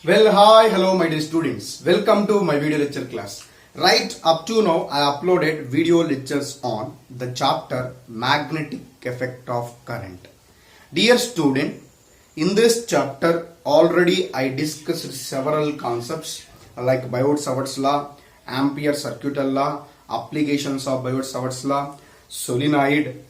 Well, hi, hello, my dear students. Welcome to my video lecture class. Right up to now, I uploaded video lectures on the chapter Magnetic Effect of Current. Dear student, in this chapter, already I discussed several concepts like Biot-Savart's law, Ampere circuital law, applications of Biot-Savart's law, solenoid,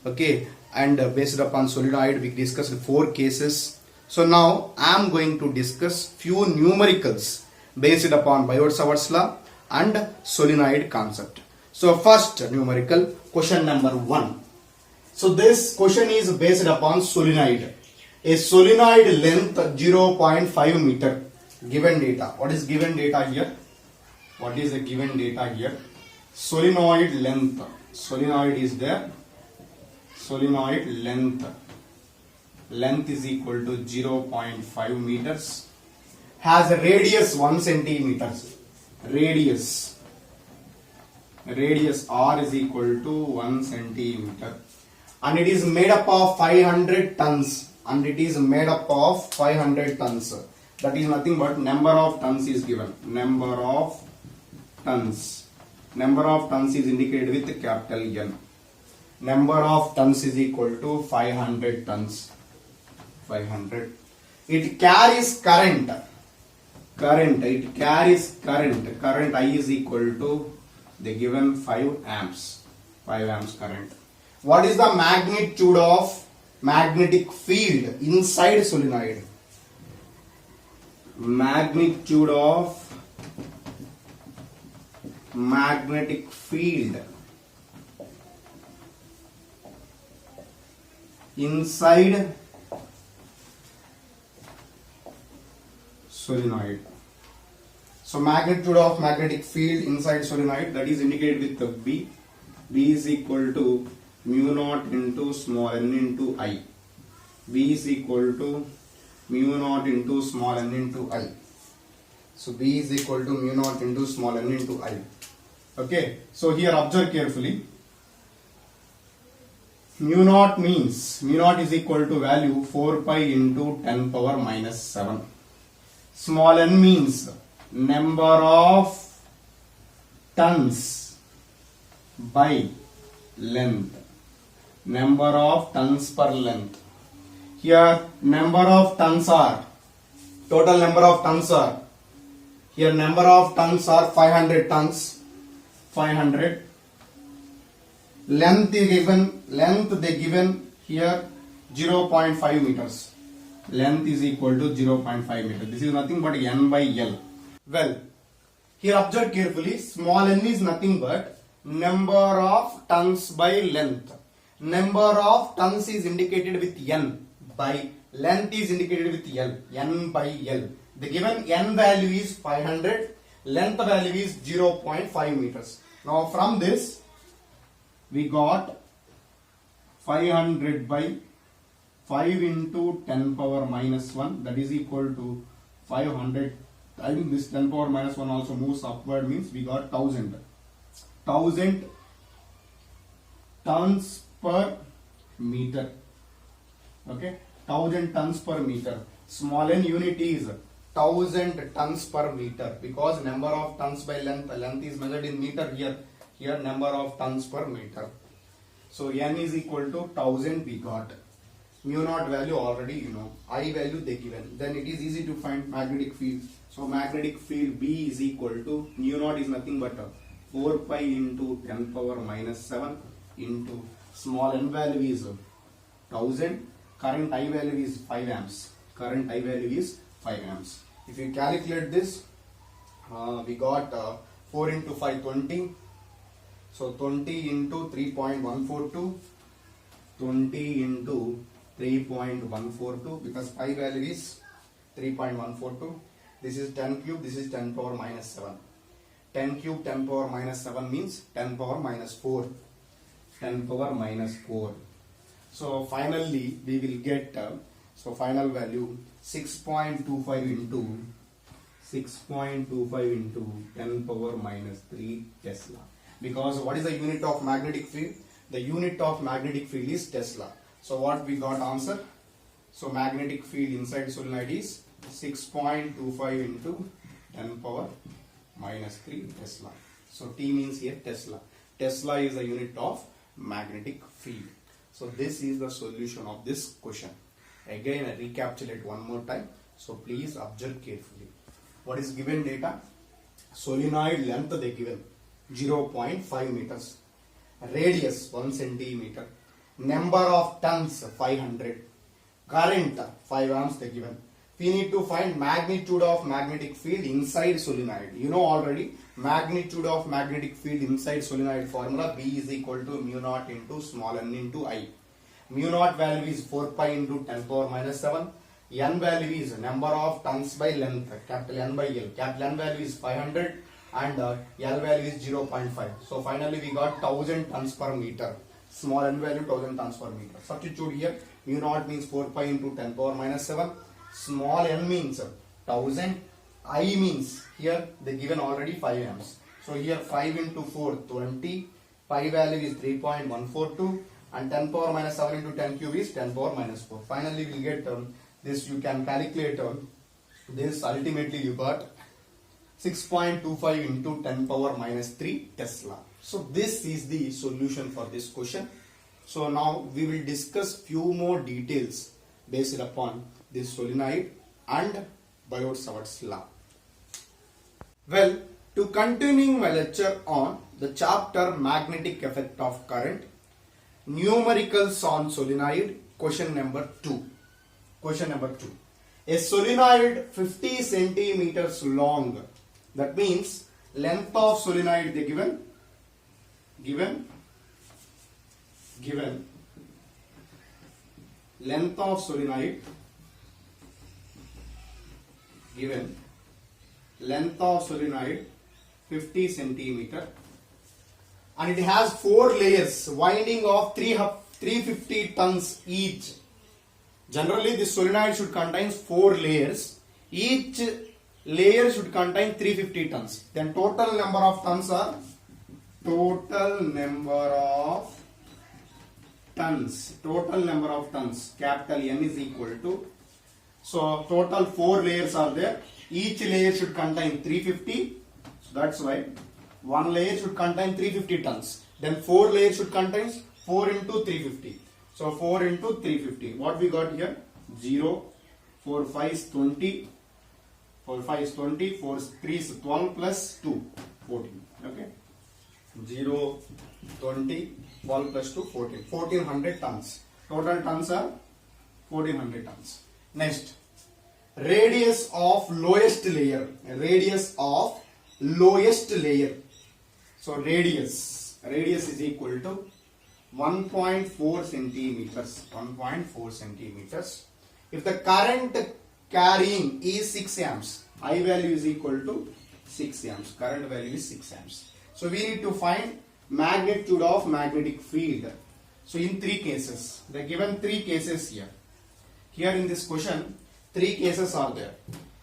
okay, and based upon solenoid, we discussed 4 cases. So now I am going to discuss few numericals based upon Biot-Savart's law and solenoid concept. So first numerical, question number 1. So this question is based upon solenoid. A solenoid length 0.5 meter. Given data. What is given data here? What is the given data here? Solenoid length. Solenoid is there. Solenoid length. Length is equal to 0.5 meters. Has a radius 1 centimeters. Radius R is equal to 1 centimeter. And it is made up of 500 tons. And it is made up of 500 tons. That is nothing but number of tons is given. Number of tons. Number of tons is indicated with capital N. Number of tons is equal to 500 tons. 500. It carries current. It carries current. Current I is equal to the given 5 amps. 5 amps current. What is the magnitude of magnetic field inside solenoid? Magnitude of magnetic field inside solenoid. So magnitude of magnetic field inside solenoid, that is indicated with the B. B is equal to mu naught into small n into I. B is equal to mu naught into small n into I. So B is equal to mu naught into small n into I. Okay. So here observe carefully. Mu naught means, mu naught is equal to value 4 pi into 10 power minus 7. Small n means number of tons by length. Number of tons per length. Here number of tons are, total number of tons are, here number of tons are 500 tons. 500. Length is given, length they given here 0.5 meters. Length is equal to 0.5 meter. This is nothing but N by L. Well, here observe carefully. Small n is nothing but number of tons by length. Number of tons is indicated with N by length is indicated with L. N by L. The given N value is 500. Length value is 0.5 meters. Now from this we got 500 by 5 into 10 power minus 1, that is equal to 500. I think this 10 power minus 1 also moves upward, means we got 1000. 1000 tons per meter. Okay, 1000 tons per meter. Small n unit is 1000 tons per meter, because number of tons by length. Length is measured in meter here. Here number of tons per meter. So n is equal to 1000 we got. Mu naught value already you know. I value they given. Then it is easy to find magnetic field. So magnetic field B is equal to mu naught is nothing but 4 pi into 10 power minus 7 into small n value is 1000. Current I value is 5 amps. Current I value is 5 amps. If you calculate this, we got 4 into 5 20. So 20 into 3.142. 20 into 3.142, because pi value is 3.142. This is 10 cube, this is 10 power minus 7. 10 cube 10 power minus 7 means 10 power minus 4. 10 power minus 4. So finally we will get, so final value 6.25 into 10 power minus 3 Tesla. Because what is the unit of magnetic field? The unit of magnetic field is Tesla. So what we got answer? So magnetic field inside solenoid is 6.25 into 10 power minus 3 Tesla. So T means here Tesla. Tesla is the unit of magnetic field. So this is the solution of this question. Again I recapitulate one more time. So please observe carefully. What is given data? Solenoid length they given 0.5 meters. Radius 1 centimeter. Number of turns 500. Current 5 amps they given. We need to find magnitude of magnetic field inside solenoid. You know already magnitude of magnetic field inside solenoid formula B is equal to mu naught into small n into I. Mu naught value is 4 pi into 10 power minus 7. N value is number of turns by length, capital N by L. Capital N value is 500 and L value is 0.5. So finally we got 1000 tons per meter. Small n value 1000 tons per meter. Substitute here. Mu naught means 4 pi into 10 power minus 7. Small n means 1000. I means here they given already 5 amps. So here 5 into 4 20. Pi value is 3.142 and 10 power minus 7 into 10 cube is 10 power minus 4. Finally we will get this, you can calculate this. Ultimately you got 6.25 into 10 power minus 3 Tesla. So this is the solution for this question. So now we will discuss few more details based upon this solenoid and Biot-Savart's law. Well, to continuing my lecture on the chapter magnetic effect of current, numericals on solenoid, question number 2. Question number 2. A solenoid 50 centimeters long. That means length of solenoid they given length of solenoid given length of solenoid 50 centimeter and it has 4 layers winding of 350 tons each. Generally this solenoid should contain 4 layers. Each layer should contain 350 tons. Then total number of tons are capital N is equal to, so total 4 layers are there. Each layer should contain 350. So that's why one layer should contain 350 tons. Then 4 layers should contain 4 into 350. So 4 into 350. What we got here? 0, 4, 5 is 20. 4, 5 is 20. 4, 3 is 12 plus 2, 14. Okay. 0, 20, 12 plus 2, 14. 1400 tons. Total tons are 1400 tons. Next. Radius of lowest layer. Radius of lowest layer. So radius is equal to 1.4 centimeters. 1.4 centimeters. If the current carrying is 6 amps, I value is equal to 6 amps. Current value is 6 amps. So we need to find magnitude of magnetic field. So in 3 cases, they are given 3 cases here. Here in this question, 3 cases are there.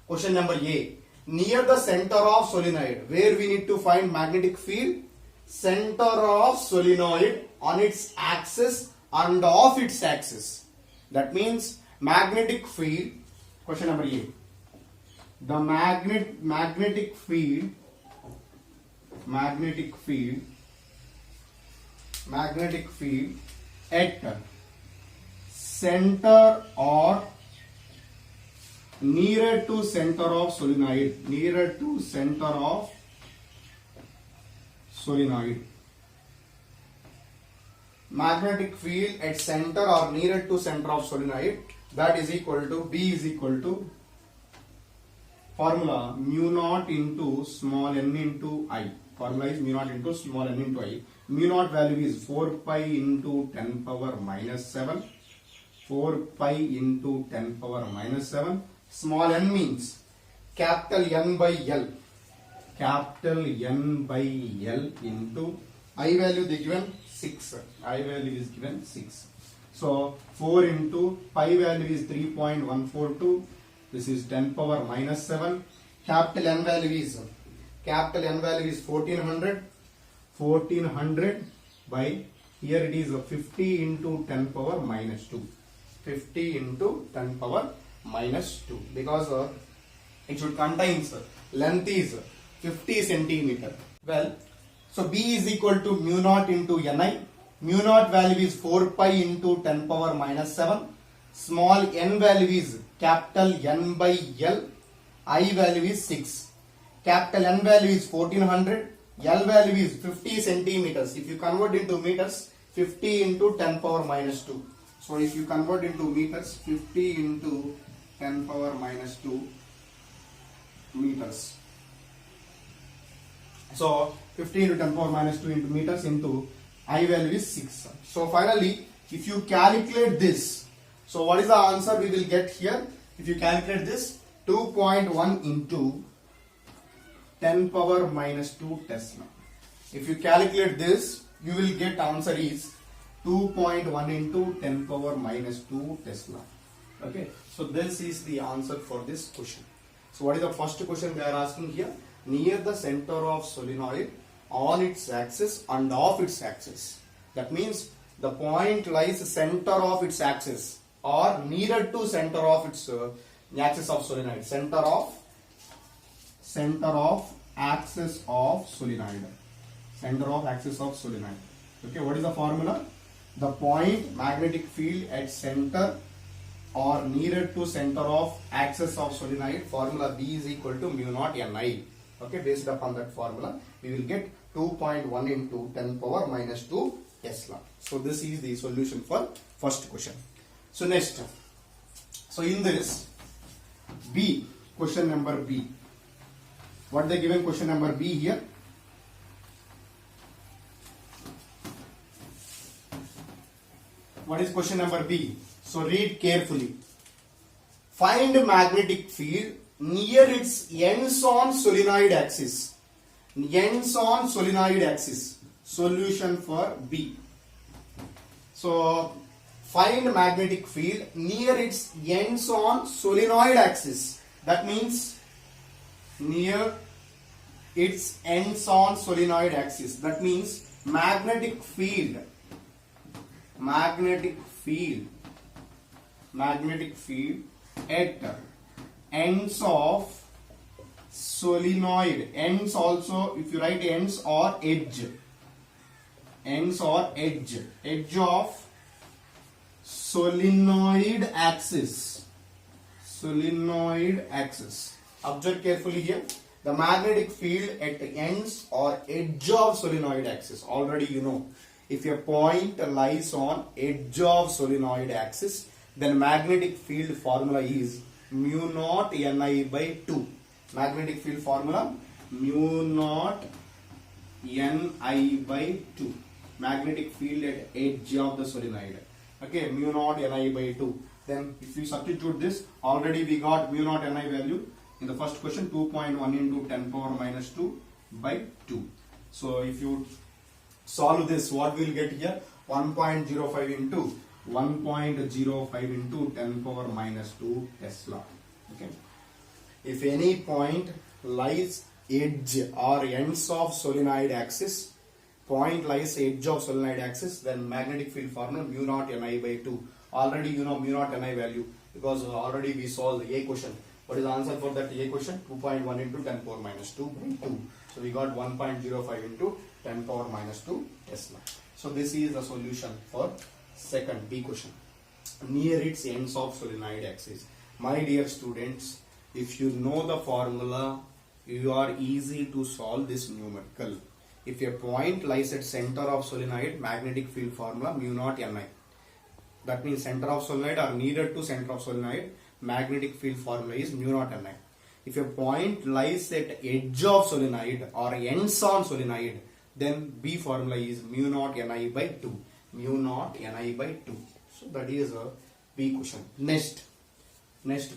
Question number A. Near the center of solenoid, where we need to find magnetic field? Center of solenoid on its axis and off its axis. That means magnetic field. Question number A. The magnetic field at center or nearer to center of solenoid. Magnetic field at center or nearer to center of solenoid, that is equal to, B is equal to formula mu naught into small n into I. Formula is mu naught into small n into I. Mu naught value is 4 pi into 10 power minus 7. 4 pi into 10 power minus 7. Small n means capital N by L. Capital N by L into I value they given 6. I value is given 6. So 4 into pi value is 3.142. This is 10 power minus 7. Capital N value is 1400. 1400 by, here it is 50 into 10 power minus 2. 50 into 10 power minus 2 because it should contain length is 50 centimeter. Well, so B is equal to mu naught into Ni. Mu naught value is 4 pi into 10 power minus 7. Small n value is capital N by L. I value is 6. Capital N value is 1400. L value is 50 centimeters. If you convert into meters, 50 into 10 power minus 2. So if you convert into meters, 50 into 10 power minus 2 meters. So 50 into 10 power minus 2 into meters into I value is 6. So finally, if you calculate this, so what is the answer we will get here? If you calculate this, 2.1 into 10 power minus 2 Tesla. If you calculate this, you will get answer is 2.1 into 10 power minus 2 Tesla. Okay, so this is the answer for this question. So what is the first question they are asking here? Near the center of solenoid, on its axis and off its axis. That means the point lies center of its axis or nearer to center of its axis of solenoid. Center of axis of solenoid. Center of axis of solenoid. Okay, what is the formula? The point magnetic field at center or nearer to center of axis of solenoid, formula B is equal to mu naught Ni. Okay, based upon that formula, we will get 2.1 into 10 power minus 2 Tesla. So this is the solution for first question. So next, so in this B, question number B, what they given question number B here? What is question number B? So read carefully. Find magnetic field near its ends on solenoid axis. Ends on solenoid axis. Solution for B. So find magnetic field near its ends on solenoid axis. That means near its ends on solenoid axis. That means magnetic field at ends of solenoid. Ends also, if you write ends or edge of solenoid axis. Observe carefully here. The magnetic field at the ends or edge of solenoid axis. Already you know, if a point lies on edge of solenoid axis, then magnetic field formula is mu naught Ni by 2. Magnetic field formula mu naught Ni by 2. Magnetic field at edge of the solenoid. Okay, mu naught Ni by 2. Then if you substitute this, already we got mu naught Ni value in the first question, 2.1 into 10 power minus 2 by 2. So if you solve this, what we will get here? 1.05 into 1.05 into 10 power minus 2 Tesla. Okay. If any point lies edge or ends of solenoid axis, then magnetic field formula mu naught Ni by 2. Already you know mu naught Ni value because already we solved the A question. What is the answer for that A question? 2.1 into 10 power minus 2 by 2. So we got 1.05 into 10 power minus 2 Tesla. So this is the solution for second B question. Near its ends of solenoid axis. My dear students, if you know the formula, you are easy to solve this numerical. If a point lies at center of solenoid, magnetic field formula mu naught Ni. That means center of solenoid or nearer to center of solenoid, magnetic field formula is mu naught Ni. If a point lies at edge of solenoid or ends on solenoid, then B formula is mu naught Ni by 2. Mu naught Ni by 2. So that is a B question. Next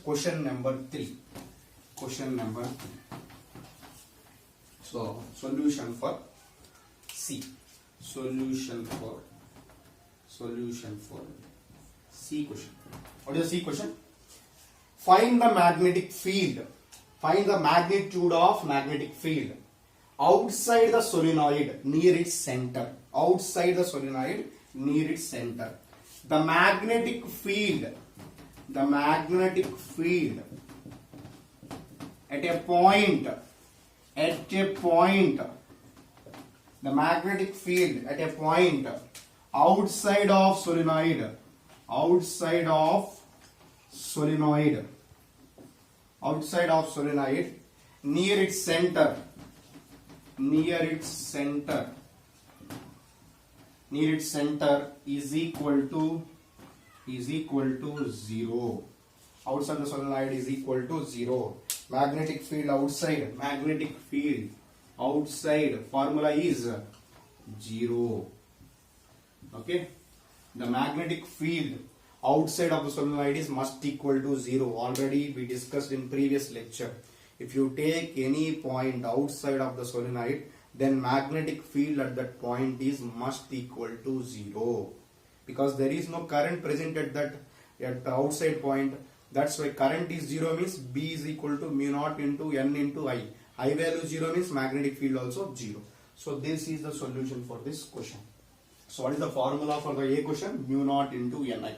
question number 3. So solution for C. Solution for C question. What is the C question? Find the magnetic field. Find the magnitude of magnetic field outside the solenoid near its center. Outside the solenoid near its center. The magnetic field the magnetic field at a point, the magnetic field at a point outside of solenoid, near its center is equal to 0. Outside the solenoid is equal to 0. Magnetic field outside formula is 0. Okay, the magnetic field outside of the solenoid is must equal to 0. Already we discussed in previous lecture. If you take any point outside of the solenoid, then magnetic field at that point is must equal to 0, because there is no current present at the outside point. That's why current is 0 means B is equal to mu naught into N into I. I value 0 means magnetic field also 0. So this is the solution for this question. So what is the formula for the A question? Mu naught into Ni.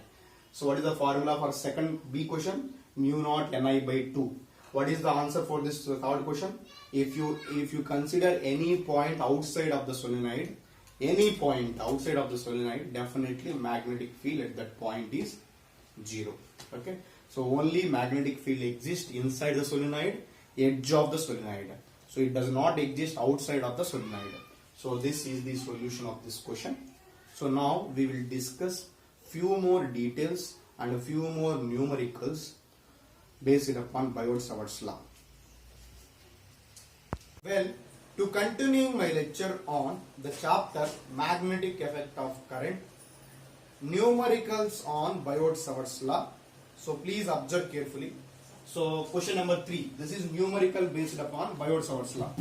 So what is the formula for second B question? Mu naught Ni by 2. What is the answer for this third question? If you consider any point outside of the solenoid, definitely magnetic field at that point is 0. Okay. So only magnetic field exists inside the solenoid, edge of the solenoid. So it does not exist outside of the solenoid. So this is the solution of this question. So now we will discuss few more details and a few more numericals based upon Biot-Savart's law. Well, to continuing my lecture on the chapter magnetic effect of current, numericals on Biot-Savart's law. So please observe carefully. So question number 3. This is numerical based upon Biot-Savart's law.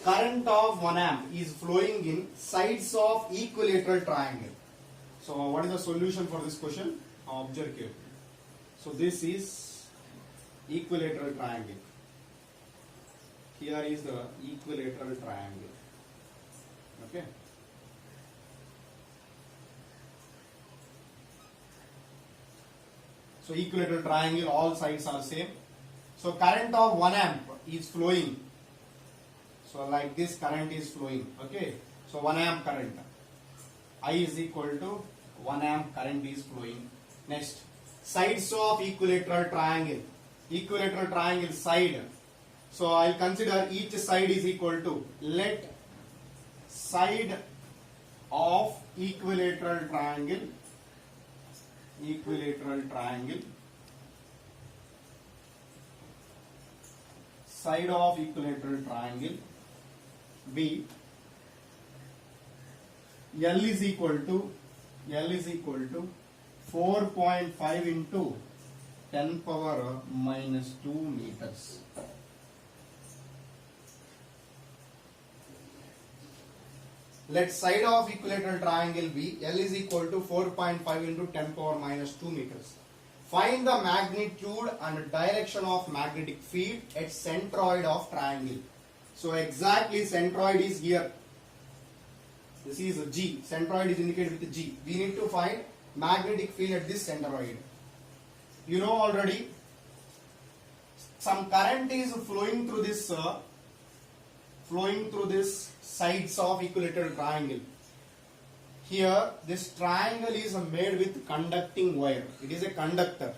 Current of 1 amp is flowing in sides of equilateral triangle. So what is the solution for this question? Observe carefully. So this is equilateral triangle. Here is the equilateral triangle. Okay. So equilateral triangle, all sides are same. So current of 1 amp is flowing. So like this current is flowing. Okay. So 1 amp current. I is equal to 1 amp current is flowing. Next, sides of equilateral triangle. Equilateral triangle side. So I'll consider each side is equal to, let side of equilateral triangle side of equilateral triangle be L is equal to 4.5 into 10 power minus 2 meters. Let side of equilateral triangle be L is equal to 4.5 into 10 power minus 2 meters. Find the magnitude and direction of magnetic field at centroid of triangle. So exactly centroid is here. This is G. Centroid is indicated with G. We need to find magnetic field at this centroid. You know already, some current is flowing through this sides of equilateral triangle. Here this triangle is made with conducting wire. It is a conductor.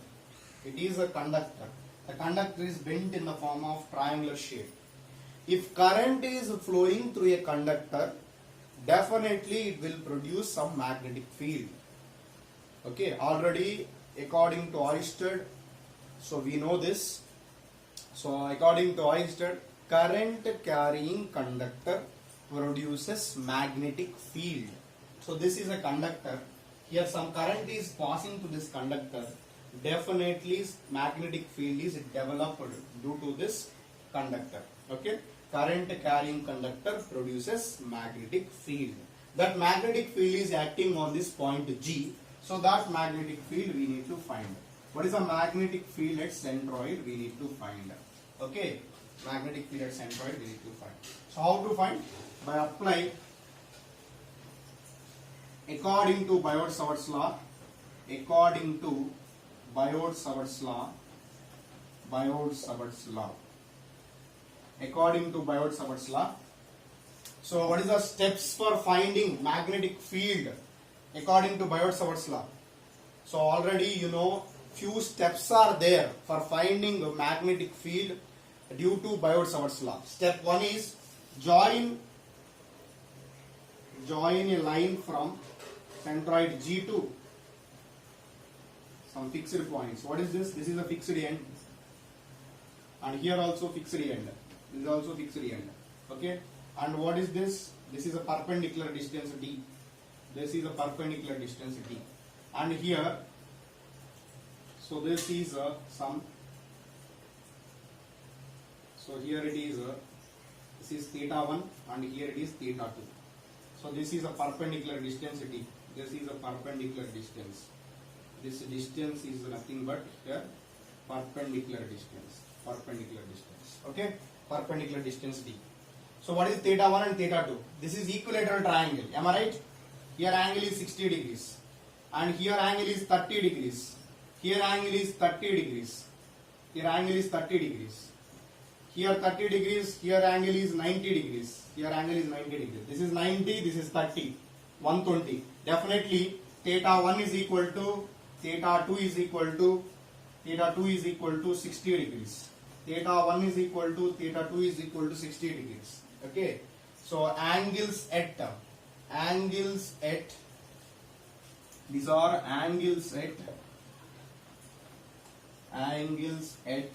The conductor is bent in the form of triangular shape. If current is flowing through a conductor, definitely it will produce some magnetic field. Okay, already according to Oersted, so we know this. So according to Oersted, current carrying conductor produces magnetic field. So this is a conductor. Here some current is passing to this conductor. Definitely magnetic field is developed due to this conductor. Okay, current carrying conductor produces magnetic field. That magnetic field is acting on this point G. So that magnetic field we need to find. What is the magnetic field at centroid? We need to find. Okay, magnetic field at centroid we need to find. So how to find? By apply according to Biot-Savart's law. According to Biot-Savart's law. Biot-Savart's law. According to Biot-Savart's law. So what is the steps for finding magnetic field according to Biot-Savart's law? So already you know few steps are there for finding a magnetic field due to Biot-Savart's law. Step 1 is join a line from centroid G to some fixed points. What is this? This is a fixed end, and here also fixed end. This is also fixed end. Okay. And what is this? This is a perpendicular distance D. This is a perpendicular distance D. And here, so this is some. So here it is. This is theta 1, and here it is theta 2. So this is a perpendicular distance D. This is a perpendicular distance. This distance is nothing but here perpendicular distance. Perpendicular distance. Okay, perpendicular distance D. So what is theta 1 and theta 2? This is equilateral triangle. Am I right? Here angle is 60 degrees, and here angle is 30 degrees. Here angle is 30 degrees. Here angle is 30 degrees. Here 30 degrees. Here angle is 90 degrees. Here angle is 90 degrees. This is 90. This is 30. 120. Definitely theta 1 is equal to theta 2 is equal to theta 2 is equal to 60 degrees. Theta 1 is equal to theta 2 is equal to 60 degrees. Okay. So angles at these are angles at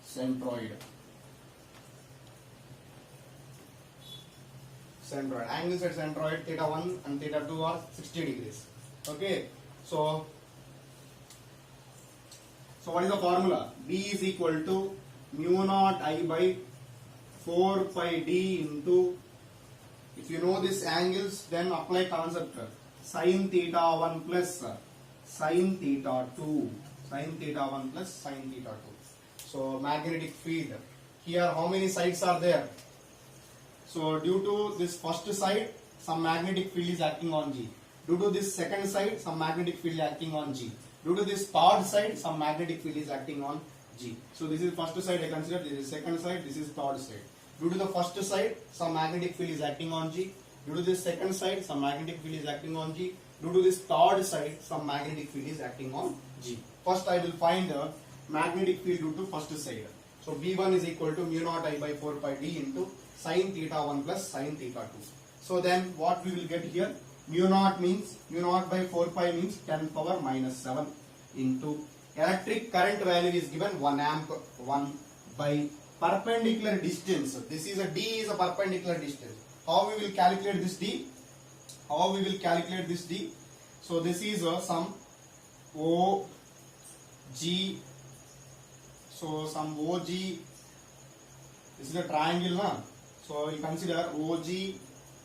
centroid. Angles at centroid, theta 1 and theta 2 are 60 degrees. Okay. So what is the formula? B is equal to mu naught I by 4 pi d into, if you know these angles, then apply concept sin theta 1 plus sin theta 2. Sin theta 1 plus sin theta 2. So magnetic field. Here how many sides are there? So due to this first side, some magnetic field is acting on G. Due to this second side, some magnetic field is acting on G. Due to this third side, some magnetic field is acting on G. So this is first side I consider, this is second side, this is third side. Due to the first side, some magnetic field is acting on G. Due to this second side, some magnetic field is acting on G. Due to this third side, some magnetic field is acting on G. First I will find the magnetic field due to first side. So B1 is equal to mu naught I by 4 pi d into sin theta 1 plus sin theta 2. So then what we will get here? Mu naught by 4 pi means 10 power minus 7 into electric current value is given 1 amp 1 by perpendicular distance. This is a D is a perpendicular distance. How we will calculate this D? So this is some OG. So some OG. This is a triangle, na? So you consider OG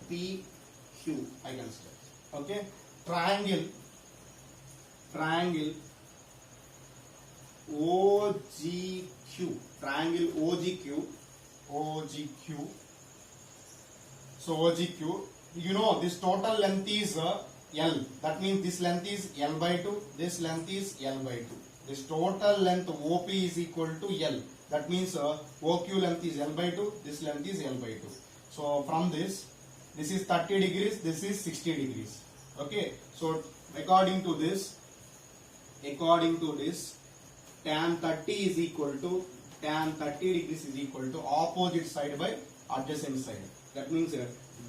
P Q. I consider. Okay. Triangle OGQ. Triangle OGQ. So OGQ. You know this total length is L. That means this length is L by 2. This length is L by 2. This total length OP is equal to L. That means OQ length is L by 2. This length is L by 2. So from this is 30 degrees. This is 60 degrees. Okay. So according to this, tan 30 is equal to tan 30 degrees is equal to opposite side by adjacent side. That means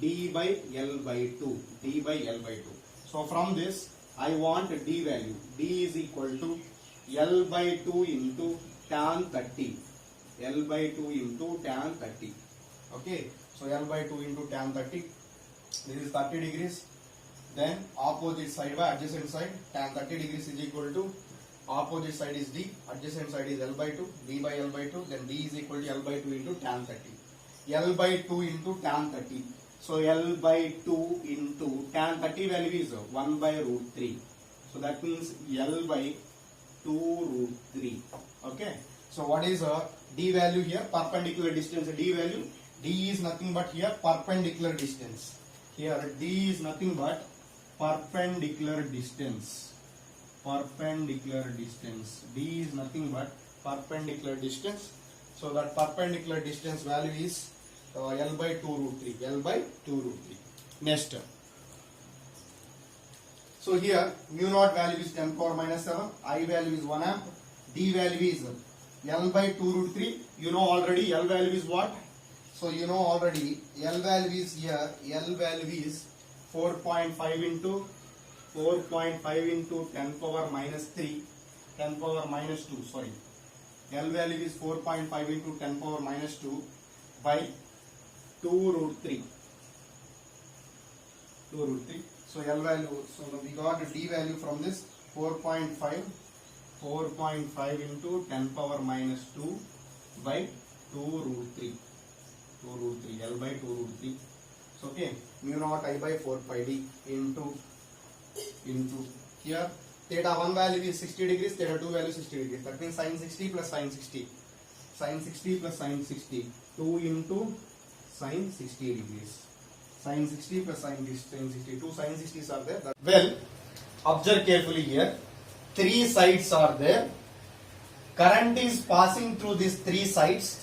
D by L by 2. D by L by 2. So from this I want D value. D is equal to L by 2 into tan 30. L by 2 into tan 30. Okay. So L by 2 into tan 30. This is 30 degrees. Then opposite side by adjacent side. Tan 30 degrees is equal to opposite side is D. Adjacent side is L by 2. D by L by 2. Then D is equal to L by 2 into tan 30. L by 2 into tan 30. So L by 2 into tan 30 value is 1 by root 3. So that means L by 2 root 3. Okay. So what is D value here? Perpendicular distance. D value. D is nothing but here perpendicular distance. Here D is nothing but perpendicular distance. perpendicular distance. D is nothing but perpendicular distance. So that perpendicular distance value is L by 2 root 3. L by 2 root 3. Next. So here mu naught value is 10 power minus 7. I value is 1 amp. D value is L by 2 root 3. You know already L value is what? So you know already L value is here. L value is 4.5 into 10 power minus 3, 10 power minus 2, sorry. L value is 4.5 into 10 power minus 2 by 2 root 3. 2 root 3. So L value, so we got D value from this 4.5 into 10 power minus 2 by 2 root 3. 2 root 3, L by 2 root 3. So okay, mu naught I by 4 pi D into here theta 1 value is 60 degrees, theta 2 value is 60 degrees. That means sin 60 plus sin 60. Sin 60 plus sin 60. 2 into sin 60 degrees. Sin 60 plus sin 60. 2 sin 60s are there. Well, observe carefully here. 3 sides are there. Current is passing through these 3 sides.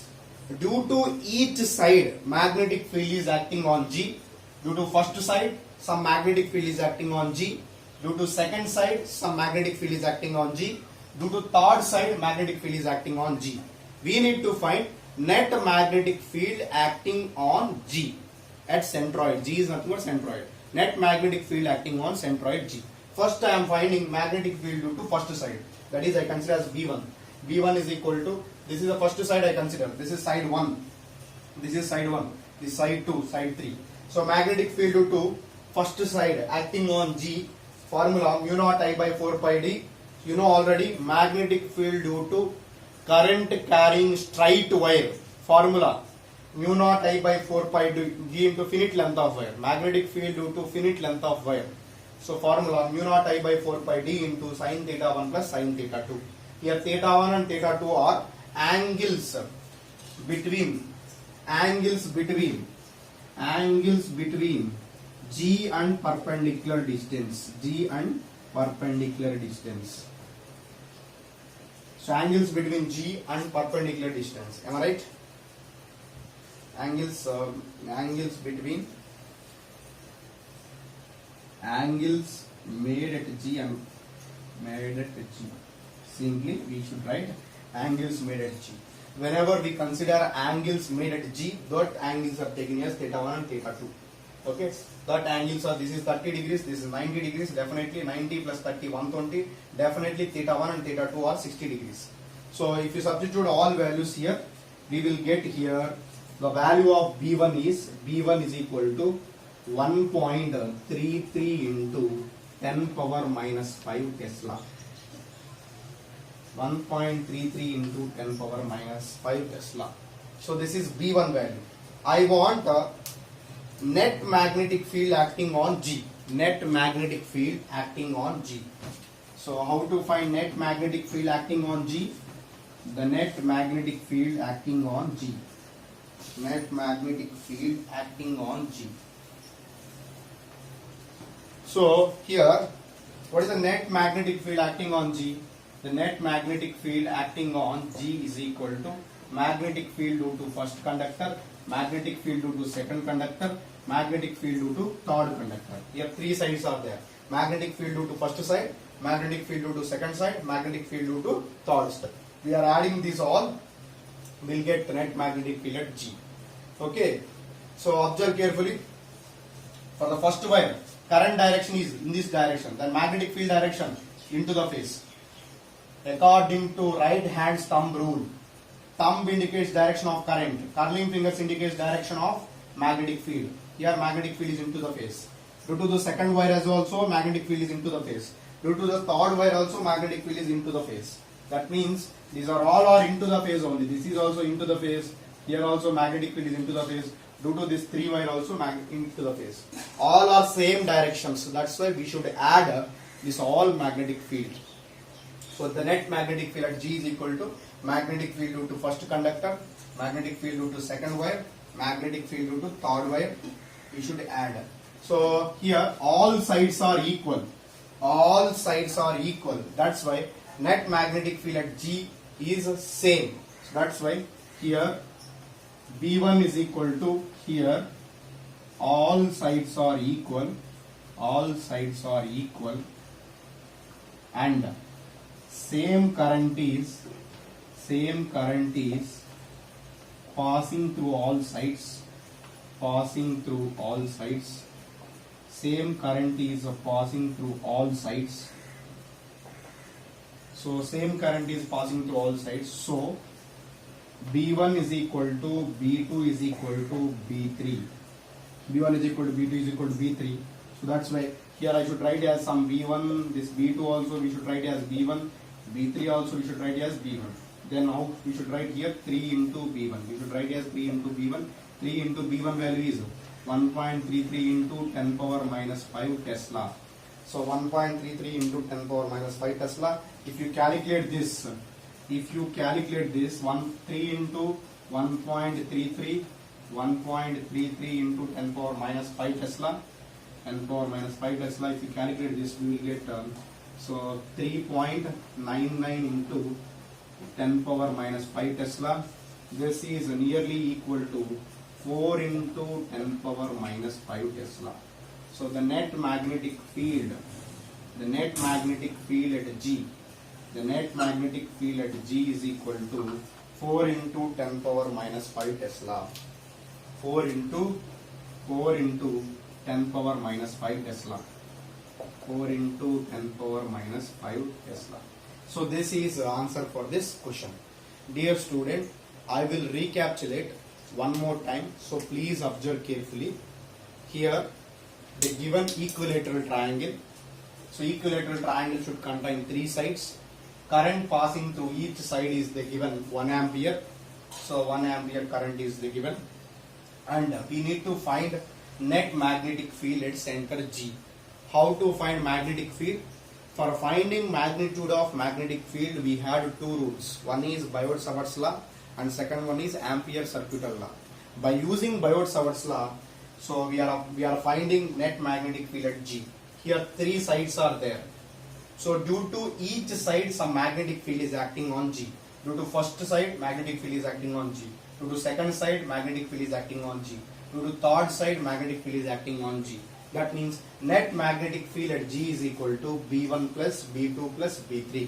Due to each side, magnetic field is acting on G. Due to first side, some magnetic field is acting on G. Due to second side, some magnetic field is acting on G. Due to third side, magnetic field is acting on G. We need to find net magnetic field acting on G at centroid. G is nothing but centroid. Net magnetic field acting on centroid G. First I am finding magnetic field due to first side. That is I consider as B1. B1 is equal to, this is the first side I consider. This is side 1. This is side 1. This is side 2, side 3. So magnetic field due to first side acting on G. Formula mu naught I by 4 pi D. You know already magnetic field due to current carrying straight wire. Formula mu naught I by 4 pi D into finite length of wire. Magnetic field due to finite length of wire. So formula mu naught I by 4 pi D into sin theta 1 plus sin theta 2. Here theta 1 and theta 2 are angles between G and perpendicular distance. G and perpendicular distance. So angles between G and perpendicular distance. Am I right? Angles between angles made at G and made at G. Simply we should write angles made at G. Whenever we consider angles made at G, that angles are taken as theta 1 and theta 2. Okay, that angles are, this is 30 degrees, this is 90 degrees, definitely 90 plus 30, 120, definitely theta 1 and theta 2 are 60 degrees. So if you substitute all values here, we will get here the value of B1 is equal to 1.33 into 10 power minus 5 Tesla. 1.33 into 10 power minus 5 Tesla. So this is B1 value. I want net magnetic field acting on G. Net magnetic field acting on G. So how to find net magnetic field acting on G? The net magnetic field acting on G. Net magnetic field acting on G. So here, what is the net magnetic field acting on G? The net magnetic field acting on G is equal to magnetic field due to first conductor, magnetic field due to second conductor, magnetic field due to third conductor. Here 3 sides are there. Magnetic field due to first side, magnetic field due to second side, magnetic field due to third side. We are adding these all, we will get net magnetic field at G. Okay. So observe carefully. For the first wire, current direction is in this direction, then magnetic field direction into the face. According to right hand thumb rule, thumb indicates direction of current, curling fingers indicates direction of magnetic field. Here magnetic field is into the face. Due to the second wire as also magnetic field is into the face. Due to the third wire also magnetic field is into the face. That means these are all are into the face only. This is also into the face. Here also magnetic field is into the face. Due to this 3 wire also into the face. All are same directions. So that's why we should add this all magnetic field. So the net magnetic field at G is equal to magnetic field due to first conductor, magnetic field due to second wire, magnetic field due to third wire. We should add. So here all sides are equal. all sides are equal. That's why net magnetic field at G is same. So that's why here B1 is equal to here all sides are equal, all sides are equal, and same current is passing through all sides, passing through all sides. Same current is passing through all sides. So same current is passing through all sides. So B1 is equal to B2 is equal to B3. B1 is equal to B2 is equal to B3. So that's why here I should write as some B1. This B2 also we should write as B1. B3 also we should write as B1. Then now we should write here 3 into B1. We should write as 3 into B1. 3 into B1 value is 1.33 into 10 power minus 5 Tesla. So 1.33 into 10 power minus 5 Tesla. If you calculate this, 3 into 1.33 into 10 power minus 5 Tesla, 10 power minus 5 Tesla. If you calculate this, we will get so 3.99 into 10 power minus 5 Tesla. This is nearly equal to 4 into 10 power minus 5 Tesla. So the net magnetic field at G, is equal to 4 into 10 power minus 5 Tesla. 4 into 10 power minus 5 Tesla. 4 into 10 power minus 5 Tesla. So this is the answer for this question. Dear student, I will recapitulate one more time. So please observe carefully. Here the given equilateral triangle. So equilateral triangle should contain 3 sides. Current passing through each side is the given 1 ampere. So 1 ampere current is the given. And we need to find net magnetic field at center G. How to find magnetic field? For finding magnitude of magnetic field, we had 2 rules. One is Biot-Savart's law and second one is Ampere-Circuital law. By using Biot-Savart's law, so we are finding net magnetic field at G. Here 3 sides are there. So due to each side some magnetic field is acting on G. Due to first side magnetic field is acting on G. Due to second side magnetic field is acting on G. Due to third side magnetic field is acting on G. That means net magnetic field at G is equal to B1 plus B2 plus B3.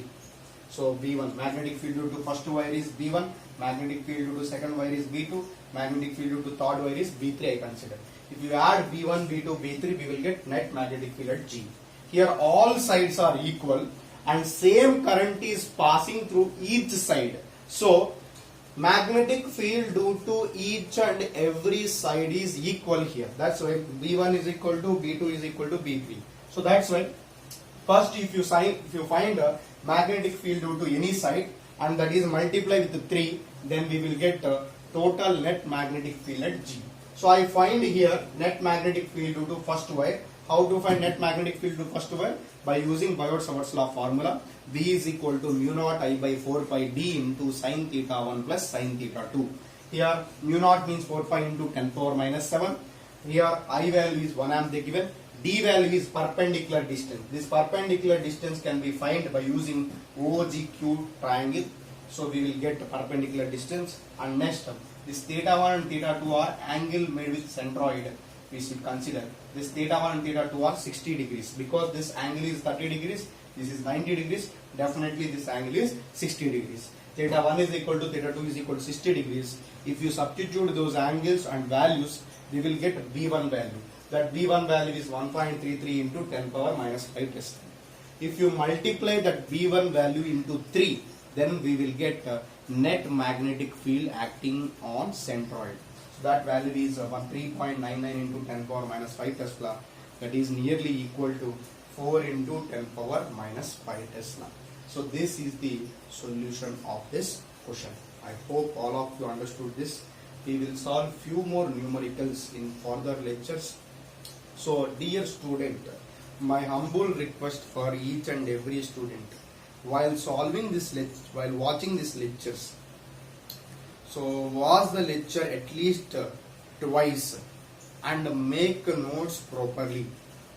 So B1 magnetic field due to first wire is B1, magnetic field due to second wire is B2, magnetic field due to third wire is B3 I consider. If you add B1, B2, B3 we will get net magnetic field at G. Here all sides are equal and same current is passing through each side. So magnetic field due to each and every side is equal here. That's why B1 is equal to B2 is equal to B3. So that's why first if you find a magnetic field due to any side and that is multiply with 3, then we will get total net magnetic field at G. So I find here net magnetic field due to first wire. How to find net magnetic field due to first wire? By using Biot-Savart's law formula. B is equal to mu naught I by 4 pi d into sin theta 1 plus sin theta 2. Here mu naught means 4 pi into 10 power minus 7. Here I value is 1 amp they given. D value is perpendicular distance. This perpendicular distance can be found by using OGQ triangle. So we will get perpendicular distance. And next, this theta 1 and theta 2 are angle made with centroid. We should consider this theta 1 and theta 2 are 60 degrees. Because this angle is 30 degrees, this is 90 degrees, definitely this angle is 60 degrees. Theta 1 is equal to theta 2 is equal to 60 degrees. If you substitute those angles and values, we will get B1 value. That B1 value is 1.33 into 10 power minus 5 Tesla. If you multiply that B1 value into 3, then we will get net magnetic field acting on centroid. So that value is 3.99 into 10 power minus 5 Tesla. That is nearly equal to 4 into 10 power minus 5 Tesla. So this is the solution of this question. I hope all of you understood this. We will solve few more numericals in further lectures. So dear student, my humble request for each and every student, while solving this while watching these lectures, so watch the lecture at least twice and make notes properly.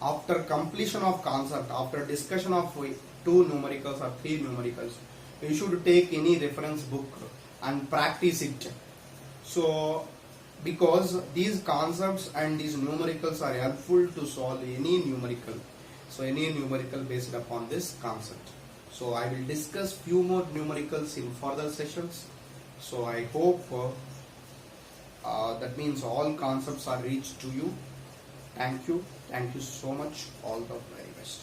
after completion of concept, after discussion of two numericals or three numericals, you should take any reference book and practice it. So because these concepts and these numericals are helpful to solve any numerical, so any numerical based upon this concept. So I will discuss few more numericals in further sessions. So I hope that means all concepts are reached to you. Thank you so much, all the very best.